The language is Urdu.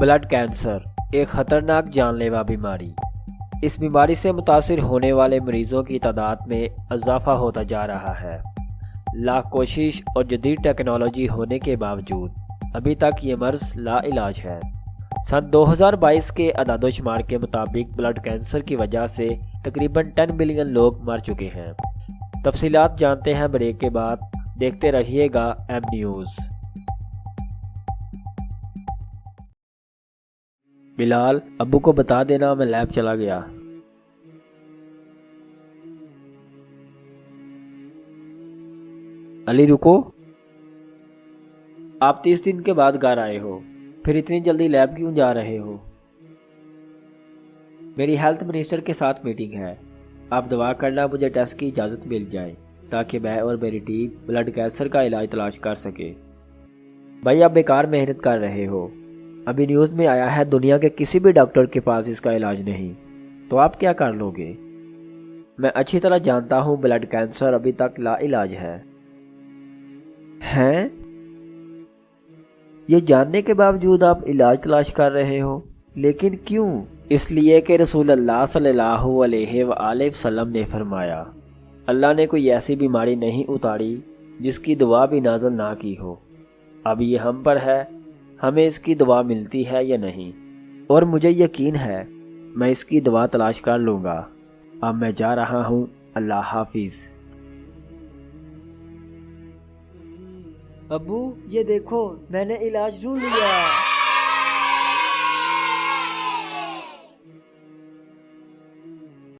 بلڈ کینسر ایک خطرناک جان لیوا بیماری۔ اس بیماری سے متاثر ہونے والے مریضوں کی تعداد میں اضافہ ہوتا جا رہا ہے۔ لاکھ کوشش اور جدید ٹیکنالوجی ہونے کے باوجود ابھی تک یہ مرض لا علاج ہے۔ سن 2022 کے اعداد و شمار کے مطابق بلڈ کینسر کی وجہ سے تقریباً 10 ملین لوگ مر چکے ہیں۔ تفصیلات جانتے ہیں بریک کے بعد، دیکھتے رہیے گا ایم نیوز۔ بلال، ابو کو بتا دینا میں لیب چلا گیا۔ علی رکو، آپ 30 دن کے بعد گھر آئے ہو، پھر اتنی جلدی لیب کیوں جا رہے ہو؟ میری ہیلتھ منسٹر کے ساتھ میٹنگ ہے۔ آپ دعا کرنا مجھے ٹیسٹ کی اجازت مل جائے تاکہ میں اور میری ٹیم بلڈ کینسر کا علاج تلاش کر سکے۔ بھائی، آپ بیکار محنت کر رہے ہو۔ ابھی نیوز میں آیا ہے دنیا کے کسی بھی ڈاکٹر کے پاس اس کا علاج نہیں، تو آپ کیا کر لو گے؟ میں اچھی طرح جانتا ہوں بلڈ کینسر ابھی تک لا علاج ہے۔ ہیں؟ یہ جاننے کے باوجود آپ علاج تلاش کر رہے ہو، لیکن کیوں؟ اس لیے کہ رسول اللہ صلی اللہ علیہ وآلہ وسلم نے فرمایا، اللہ نے کوئی ایسی بیماری نہیں اتاری جس کی دوا بھی نازل نہ کی ہو۔ اب یہ ہم پر ہے، ہمیں اس کی دوا ملتی ہے یا نہیں، اور مجھے یقین ہے میں اس کی دوا تلاش کر لوں گا۔ اب میں جا رہا ہوں، اللہ حافظ۔ ابو، یہ دیکھو میں نے علاج ڈھونڈ لیا۔